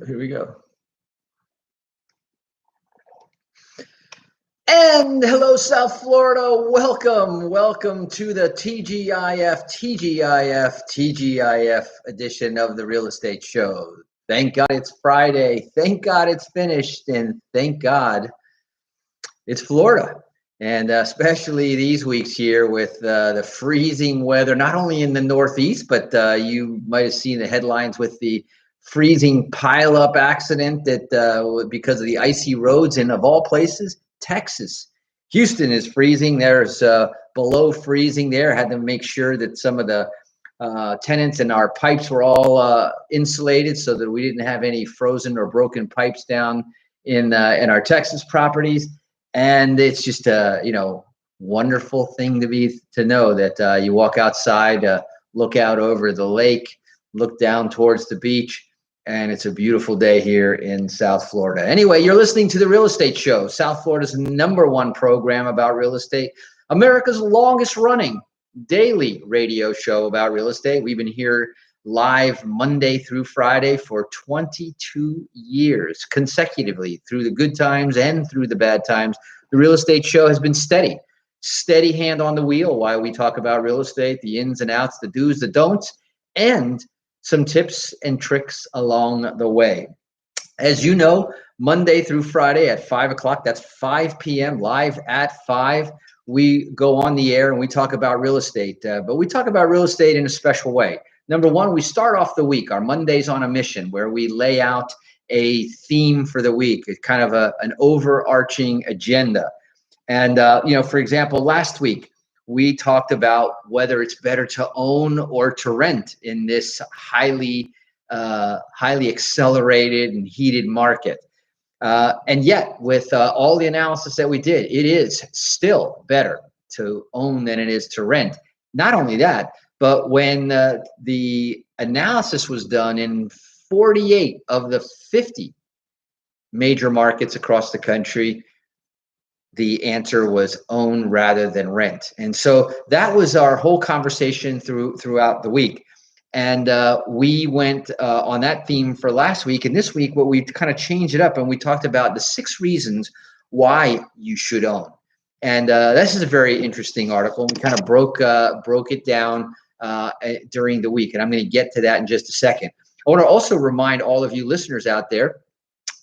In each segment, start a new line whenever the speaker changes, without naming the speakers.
Here we go. And hello, South Florida. Welcome to the TGIF edition of the Real Estate Show. Thank God it's Friday. Thank God it's finished. And thank God it's Florida. And especially these weeks here with the freezing weather, not only in the Northeast, but you might have seen the headlines with the freezing pileup accident that because of the icy roads, and of all places, Texas. Houston is freezing. There's below freezing there. Had to make sure that some of the tenants and our pipes were all insulated so that we didn't have any frozen or broken pipes down in our Texas properties. And it's just a wonderful thing to know that you walk outside, look out over the lake, look down towards the beach, and it's a beautiful day here in South Florida. Anyway, you're listening to the Real Estate Show, South Florida's #1 program about real estate, America's longest running daily radio show about real estate. We've been here live Monday through Friday for 22 years consecutively, through the good times and through the bad times. The Real Estate Show has been steady hand on the wheel while we talk about real estate, the ins and outs, the do's, the don'ts, and some tips and tricks along the way. As you know, Monday through Friday at 5 o'clock, that's 5 p.m. live at 5, we go on the air and we talk about real estate, but we talk about real estate in a special way. Number one, we start off the week, our Mondays on a Mission, where we lay out a theme for the week. It's kind of an overarching agenda. And, for example, last week, we talked about whether it's better to own or to rent in this highly accelerated and heated market. And yet, with all the analysis that we did, it is still better to own than it is to rent. Not only that, but when the analysis was done in 48 of the 50 major markets across the country, the answer was own rather than rent. And so that was our whole conversation throughout the week. And we went on that theme for last week. And this week, what we kind of changed it up, and we talked about the 6 reasons why you should own. And this is a very interesting article. We kind of broke it down during the week, and I'm going to get to that in just a second. I want to also remind all of you listeners out there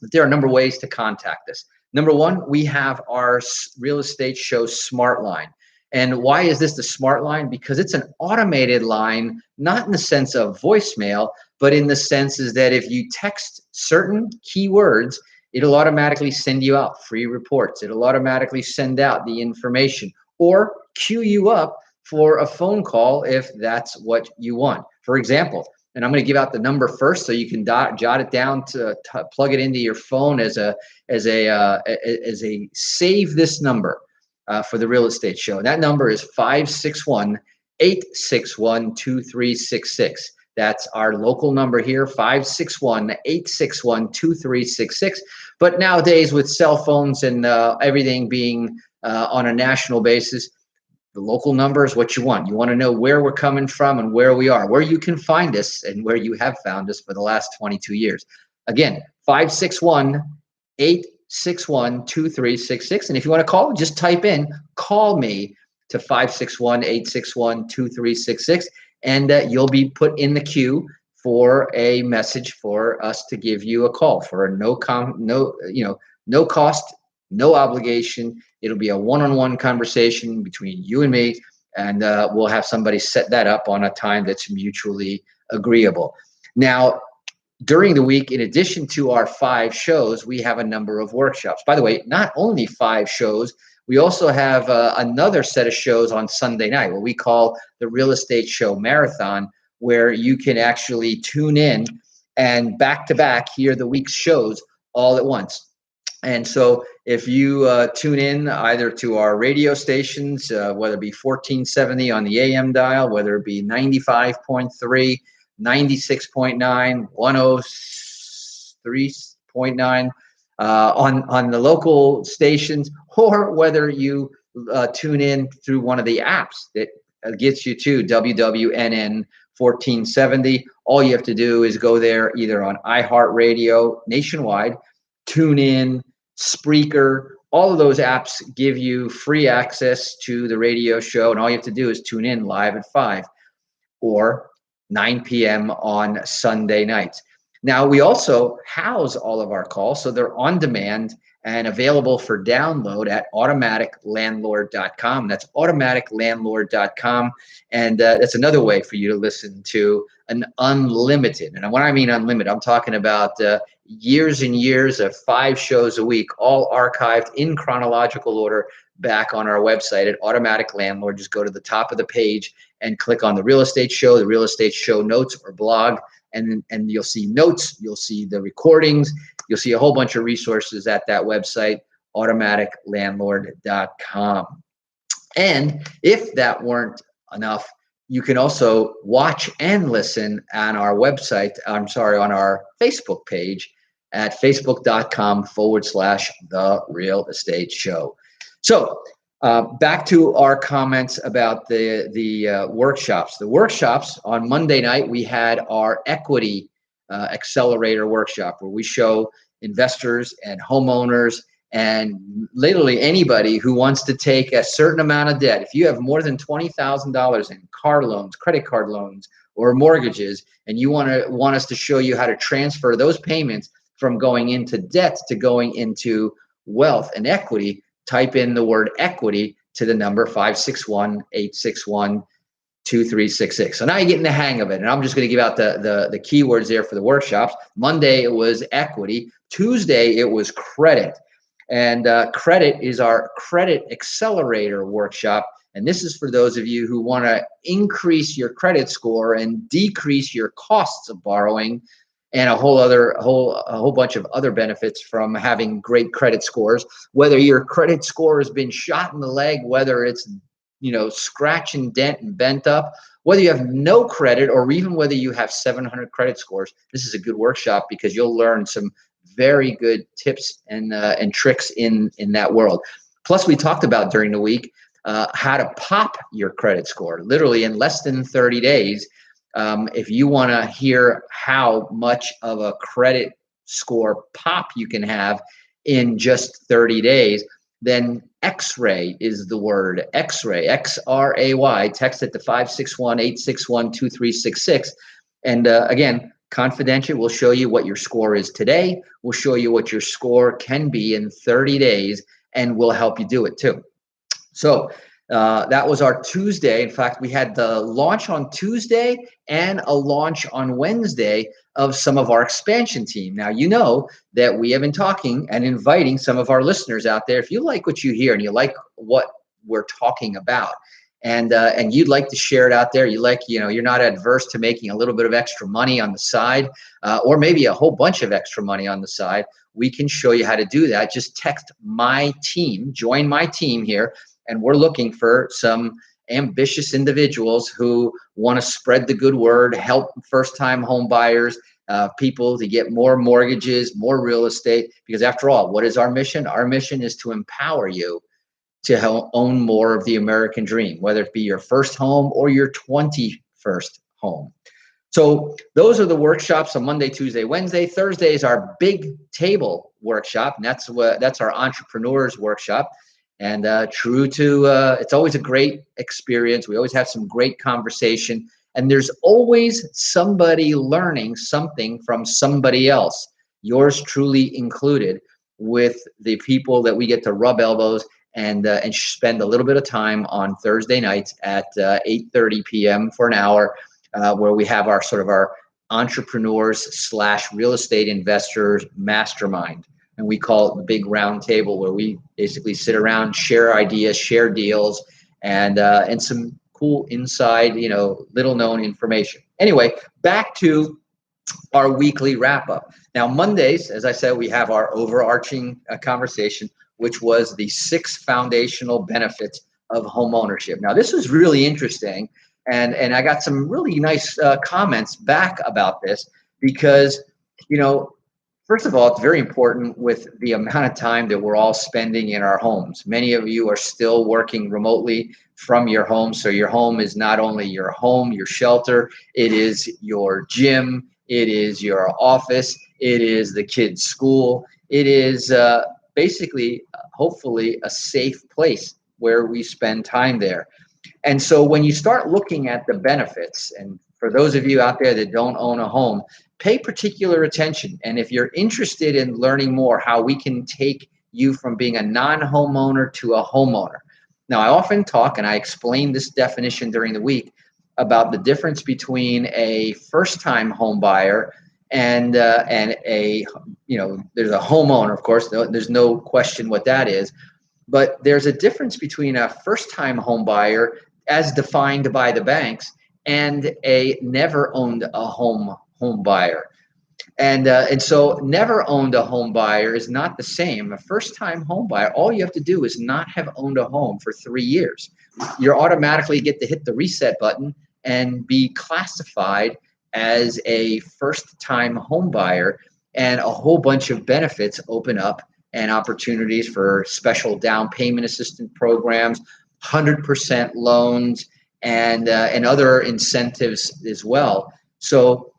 that there are a number of ways to contact us. Number one, we have our Real Estate Show Smart Line. And why is this the Smart Line? Because it's an automated line, not in the sense of voicemail, but in the sense is that if you text certain keywords, it'll automatically send you out free reports. It'll automatically send out the information or queue you up for a phone call if that's what you want. For example, and I'm going to give out the number first so you can jot it down to plug it into your phone as a save this number for the Real Estate Show. That number is 561-861-2366. That's our local number here, 561-861-2366. But nowadays, with cell phones and everything being on a national basis, the local number is what you want. You want to know where we're coming from and where we are, where you can find us and where you have found us for the last 22 years. Again, 561-861-2366. And if you want to call, just type in, call me to 561-861-2366. And you'll be put in the queue for a message for us to give you a call for no cost, no obligation. It'll be a one-on-one conversation between you and me, and we'll have somebody set that up on a time that's mutually agreeable. Now, during the week, in addition to our 5 shows, we have a number of workshops. By the way, not only 5 shows, we also have another set of shows on Sunday night, what we call the Real Estate Show Marathon, where you can actually tune in and back-to-back hear the week's shows all at once. And so if you tune in either to our radio stations, whether it be 1470 on the AM dial, whether it be 95.3, 96.9, 103.9 on the local stations, or whether you tune in through one of the apps that gets you to WWNN 1470. All you have to do is go there either on iHeartRadio nationwide, TuneIn, Spreaker. All of those apps give you free access to the radio show, and all you have to do is tune in live at 5 or 9 p.m. on Sunday nights. Now, we also house all of our calls, so they're on demand and available for download at automaticlandlord.com. That's automaticlandlord.com. And that's another way for you to listen to an unlimited. And when I mean unlimited, I'm talking about years and years of 5 shows a week, all archived in chronological order back on our website at Automatic Landlord. Just go to the top of the page and click on the real estate show notes or blog. And you'll see notes, you'll see the recordings, you'll see a whole bunch of resources at that website, automaticlandlord.com. And if that weren't enough, you can also watch and listen on our website, on our Facebook page at facebook.com/The Real Estate Show. So back to our comments about the workshops. The workshops on Monday night, we had our equity accelerator workshop where we show investors and homeowners and literally anybody who wants to take a certain amount of debt. If you have more than $20,000 in car loans, credit card loans, or mortgages, and you want us to show you how to transfer those payments from going into debt to going into wealth and equity, type in the word equity to the number 561-861-2366. So now you're getting the hang of it. And I'm just going to give out the keywords there for the workshops. Monday, it was equity. Tuesday, it was credit. And credit is our credit accelerator workshop. And this is for those of you who want to increase your credit score and decrease your costs of borrowing, and a whole bunch of other benefits from having great credit scores. Whether your credit score has been shot in the leg, whether it's scratch and dent and bent up, whether you have no credit, or even whether you have 700 credit scores, this is a good workshop because you'll learn some very good tips and tricks in that world. Plus, we talked about during the week how to pop your credit score, literally in less than 30 days. If you want to hear how much of a credit score pop you can have in just 30 days, then X-ray is the word. X-ray, X-R-A-Y. Text it to 561-861-2366. And again, confidential. We'll show you what your score is today. We'll show you what your score can be in 30 days, and we'll help you do it too. So that was our Tuesday. In fact, we had the launch on Tuesday and a launch on Wednesday of some of our expansion team. Now, you know that we have been talking and inviting some of our listeners out there. If you like what you hear and you like what we're talking about, and you'd like to share it out there, you're not adverse to making a little bit of extra money on the side, or maybe a whole bunch of extra money on the side, we can show you how to do that. Just text my team, join my team here. And we're looking for some ambitious individuals who want to spread the good word, help first-time home buyers, people to get more mortgages, more real estate. Because after all, what is our mission? Our mission is to empower you to own more of the American dream, whether it be your first home or your 21st home. So those are the workshops on Monday, Tuesday, Wednesday. Thursday is our big table workshop, and that's our entrepreneurs workshop. And true to, it's always a great experience. We always have some great conversation, and there's always somebody learning something from somebody else, yours truly included, with the people that we get to rub elbows and spend a little bit of time on Thursday nights at 8:30 p.m. for an hour, where we have our entrepreneurs / real estate investors mastermind. And we call it the big round table, where we basically sit around, share ideas, share deals, and some cool inside, little known information. Anyway, back to our weekly wrap up. Now, Mondays, as I said, we have our overarching conversation, which was the 6 foundational benefits of home ownership. Now, this was really interesting, and I got some really nice comments back about this because, First of all, it's very important with the amount of time that we're all spending in our homes. Many of you are still working remotely from your home. So your home is not only your home, your shelter, it is your gym, it is your office, it is the kids' school, it is basically, hopefully, a safe place where we spend time there. And so when you start looking at the benefits, and for those of you out there that don't own a home, pay particular attention. And if you're interested in learning more how we can take you from being a non-homeowner to a homeowner. Now, I often talk, and I explain this definition during the week, about the difference between a first-time home buyer and a, there's a homeowner, of course, there's no question what that is. But there's a difference between a first-time home buyer, as defined by the banks, and a never owned a home buyer. And so never owned a home buyer is not the same. A first-time home buyer, all you have to do is not have owned a home for 3 years. You automatically get to hit the reset button and be classified as a first-time home buyer, and a whole bunch of benefits open up and opportunities for special down payment assistance programs, 100% loans, and other incentives as well. So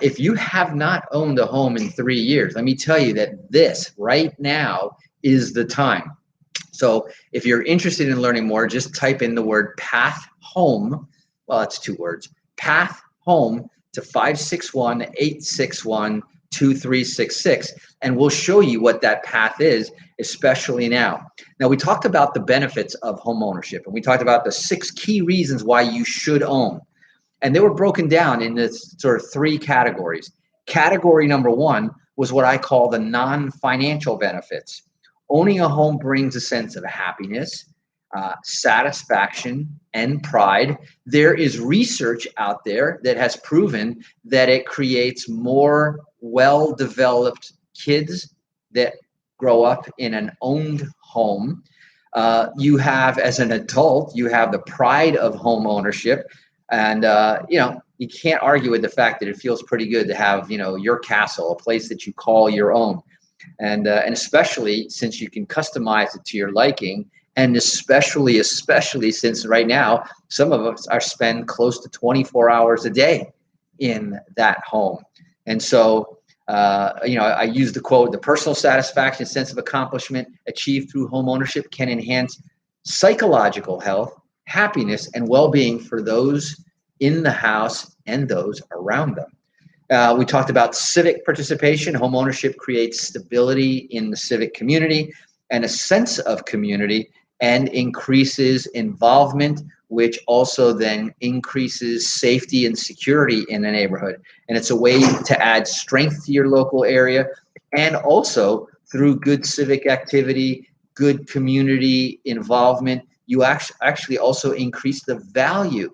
if you have not owned a home in 3 years, let me tell you that this right now is the time. So if you're interested in learning more, just type in the word PATH HOME. Well, it's 2 words. PATH HOME to 561-861-2366, and we'll show you what that path is, especially now. Now, we talked about the benefits of home ownership, and we talked about the 6 key reasons why you should own. And they were broken down in this sort of 3 categories. Category number 1 was what I call the non-financial benefits. Owning a home brings a sense of happiness, satisfaction, and pride. There is research out there that has proven that it creates more well-developed kids that grow up in an owned home. You have, as an adult, you have the pride of home ownership. And, you can't argue with the fact that it feels pretty good to have, your castle, a place that you call your own. And especially since you can customize it to your liking, and especially since right now, some of us are spend close to 24 hours a day in that home. And so, I use the quote, the personal satisfaction, sense of accomplishment achieved through home ownership can enhance psychological health, happiness, and well-being for those in the house and those around them. We talked about civic participation. Home ownership creates stability in the civic community and a sense of community, and increases involvement, which also then increases safety and security in the neighborhood. And it's a way to add strength to your local area, and also through good civic activity, good community involvement, you actually also increase the value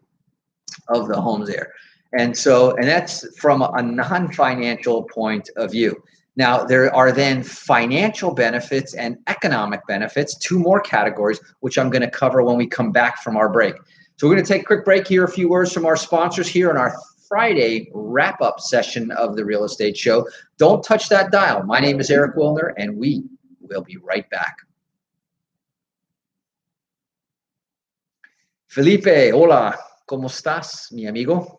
of the homes there. And that's from a non-financial point of view. Now, there are then financial benefits and economic benefits, 2 more categories, which I'm going to cover when we come back from our break. So we're going to take a quick break here, a few words from our sponsors here in our Friday wrap-up session of the Real Estate Show. Don't touch that dial. My name is Eric Willner, and we will be right back. Felipe, hola, ¿cómo estás, mi amigo?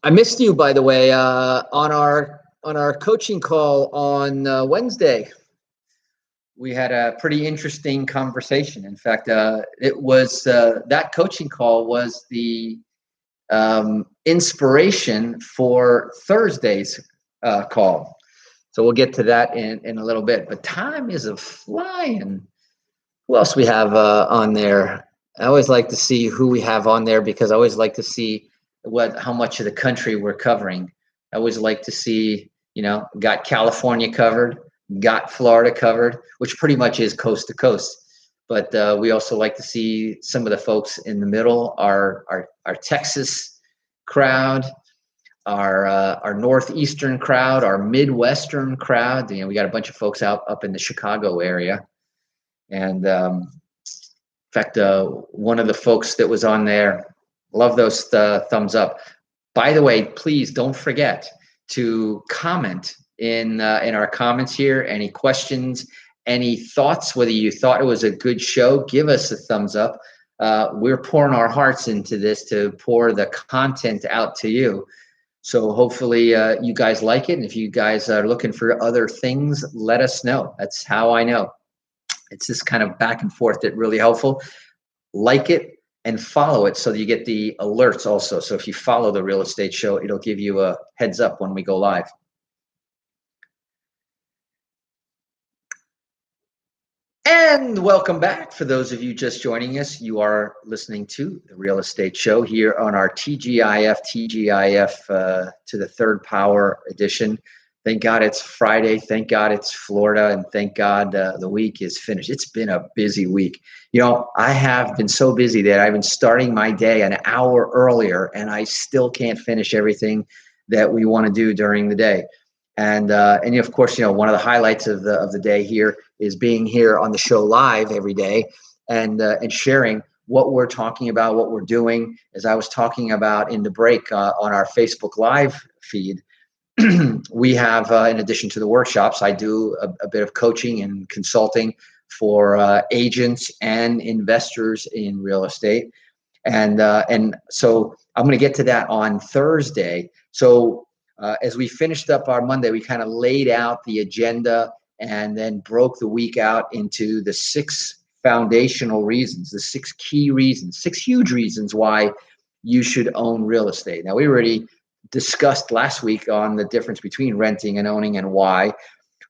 I missed you, by the way, on our coaching call on Wednesday. We had a pretty interesting conversation. In fact, it was that coaching call was the inspiration for Thursday's call. So we'll get to that in a little bit. But time is a flying. Who else we have on there? I always like to see who we have on there, because I always like to see how much of the country we're covering. I always like to see, got California covered, got Florida covered, which pretty much is coast to coast. But we also like to see some of the folks in the middle, our Texas crowd, our Northeastern crowd, our Midwestern crowd. We got a bunch of folks up in the Chicago area. And in fact, one of the folks that was on there, love those thumbs up. By the way, please don't forget to comment in our comments here. Any questions, any thoughts, whether you thought it was a good show, give us a thumbs up. We're pouring our hearts into this to pour the content out to you. So hopefully you guys like it. And if you guys are looking for other things, let us know. That's how I know. It's this kind of back and forth that really helpful. Like it and follow it so that you get the alerts also. So if you follow the Real Estate Show, it'll give you a heads up when we go live. And welcome back. For those of you just joining us, you are listening to the Real Estate Show here on our TGIF to the Third Power edition. Thank God it's Friday. Thank God it's Florida. And thank God the week is finished. It's been a busy week. You know, I have been so busy that I've been starting my day an hour earlier, and I still can't finish everything that we want to do during the day. And of course, you know, one of the highlights of the day here is being here on the show live every day and sharing what we're talking about, what we're doing. As I was talking about in the break on our Facebook Live feed, we have, in addition to the workshops, I do a bit of coaching and consulting for agents and investors in real estate. And so I'm going to get to that on Thursday. So as we finished up our Monday, we kind of laid out the agenda and then broke the week out into the 6 foundational reasons, the 6 key reasons, 6 huge reasons why you should own real estate. Now, we already discussed last week on the difference between renting and owning and why.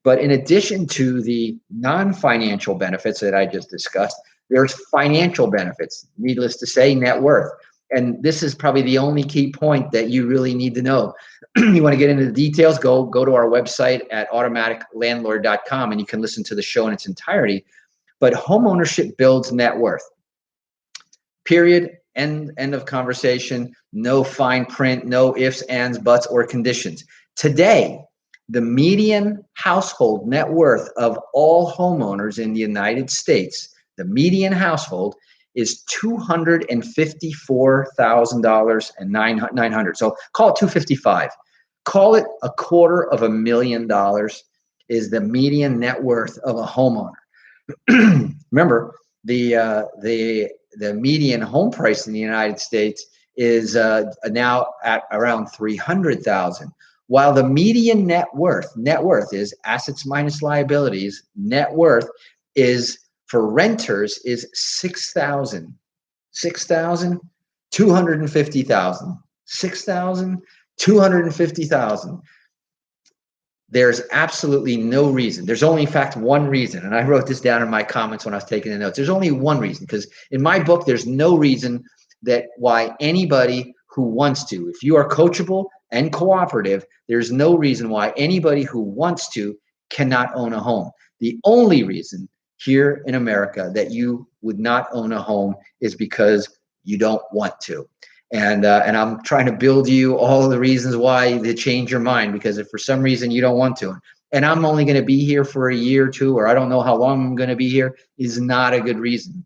But in addition to the non-financial benefits that I just discussed, there's financial benefits, needless to say, net worth. And this is probably the only key point that you really need to know. You want to get into the details, go to our website at automaticlandlord.com and you can listen to the show in its entirety. But homeownership builds net worth. Period. End of conversation. No fine print, no ifs, ands, buts, or conditions. Today, the median household net worth of all homeowners in the United States, the median household is $254,000 and $900. So call it 255. Call it $250,000 is the median net worth of a homeowner. Remember, the median home price in the United States is now at around $300,000, while the median net worth is assets minus liabilities. Net worth is for renters is $6,250,000. $6,250,000. There's absolutely no reason. There's only, in fact, one reason. And I wrote this down in my comments when I was taking the notes. There's only one reason, because in my book, there's no reason that why anybody who wants to, if you are coachable and cooperative, there's no reason why anybody who wants to cannot own a home. The only reason here in America that you would not own a home is because you don't want to. And I'm trying to build you all the reasons why to change your mind, because if for some reason you don't want to, and I'm only going to be here for a year or two, or I don't know how long I'm going to be here, is not a good reason.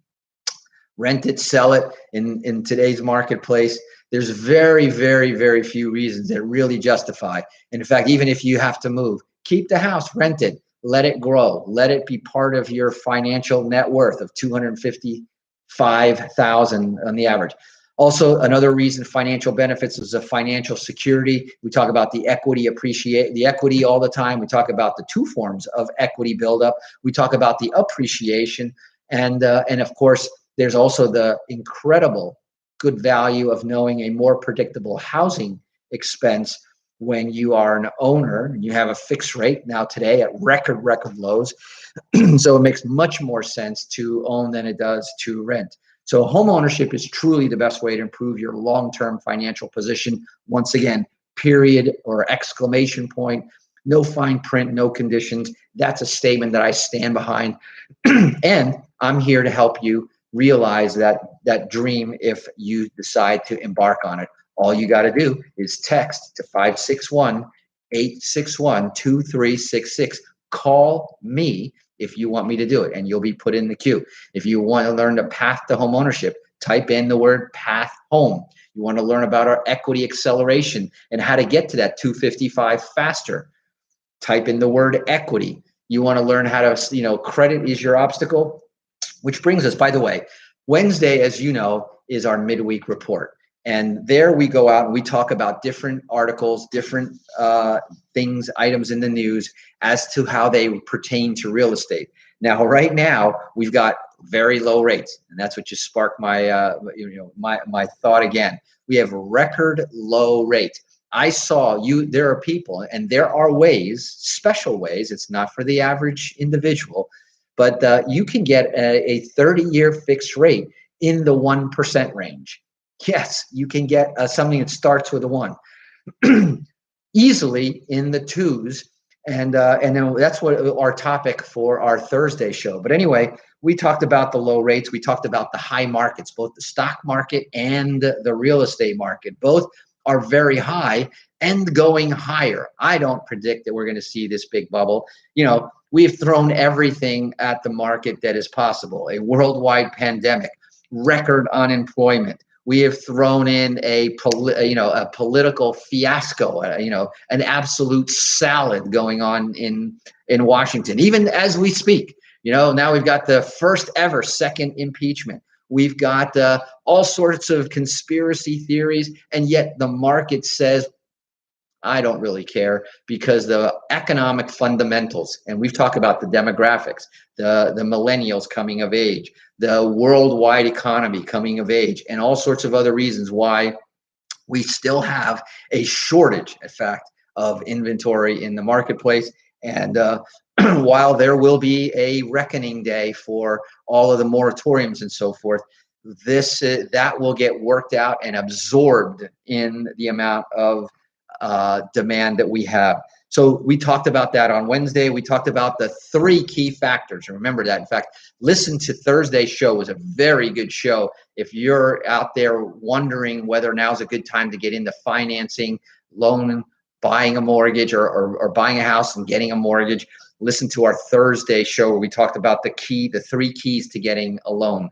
Rent it, sell it. In today's marketplace, there's very, very, very few reasons that really justify. And in fact, even if you have to move, keep the house, rent it, let it grow, let it be part of your financial net worth of $255,000 on the average. Also, another reason financial benefits is a financial security. We talk about the equity all the time. We talk about the 2 forms of equity buildup. We talk about the appreciation, and of course, there's also the incredible good value of knowing a more predictable housing expense when you are an owner and you have a fixed rate now today at record lows. So it makes much more sense to own than it does to rent. So home ownership is truly the best way to improve your long-term financial position. Once again, period or exclamation point, no fine print, no conditions. That's a statement that I stand behind. And I'm here to help you realize that dream if you decide to embark on it. All you got to do is text to 561-861-2366. Call me if you want me to do it, and you'll be put in the queue. If you want to learn the path to home ownership, Type in the word path home. You want to learn about our equity acceleration and how to get to that 255 faster. Type in the word equity. You want to learn how to, credit is your obstacle, which brings us, by the way, Wednesday, as you know, is our midweek report. And there we go out and we talk about different articles, different things, items in the news as to how they pertain to real estate. Now, right now, we've got very low rates, and that's what just sparked my my thought again. We have record low rates. I saw you. There are people, and there are ways, special ways. It's not for the average individual, but you can get a 30-year fixed rate in the 1% range. Yes, you can get something that starts with a 1 easily in the 2s. And then that's what our topic for our Thursday show. But anyway, we talked about the low rates. We talked about the high markets, both the stock market and the real estate market. Both are very high and going higher. I don't predict that we're going to see this big bubble. We've thrown everything at the market that is possible. A worldwide pandemic, record unemployment. We have thrown in a political fiasco, an absolute salad going on in Washington, even as we speak. Now we've got the first ever second impeachment. We've got all sorts of conspiracy theories, and yet the market says, I don't really care, because the economic fundamentals, and we've talked about the demographics, the millennials coming of age, the worldwide economy coming of age, and all sorts of other reasons why we still have a shortage, in fact, of inventory in the marketplace. And while there will be a reckoning day for all of the moratoriums and so forth, that will get worked out and absorbed in the amount of demand that we have. So we talked about that on Wednesday. We talked about the 3 key factors. Remember that. In fact, listen to Thursday's show. It was a very good show. If you're out there wondering whether now's a good time to get into financing, loan, buying a mortgage, or buying a house and getting a mortgage, listen to our Thursday show where we talked about the 3 keys to getting a loan.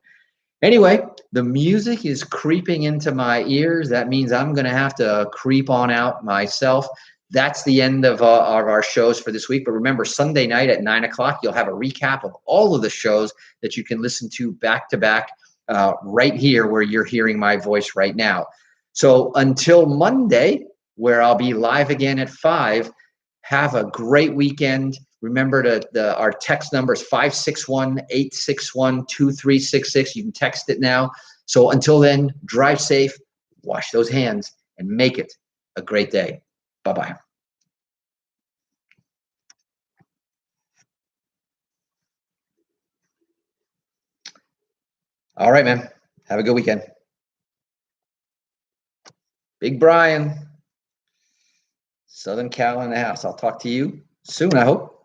Anyway, the music is creeping into my ears. That means I'm going to have to creep on out myself. That's the end of our shows for this week. But remember, Sunday night at 9 o'clock, you'll have a recap of all of the shows that you can listen to back to back right here where you're hearing my voice right now. So until Monday, where I'll be live again at 5, have a great weekend. Remember our text number is 561-861-2366. You can text it now. So until then, drive safe, wash those hands, and make it a great day. Bye-bye. All right, man. Have a good weekend. Big Brian, Southern Cal in the house. I'll talk to you soon, I hope.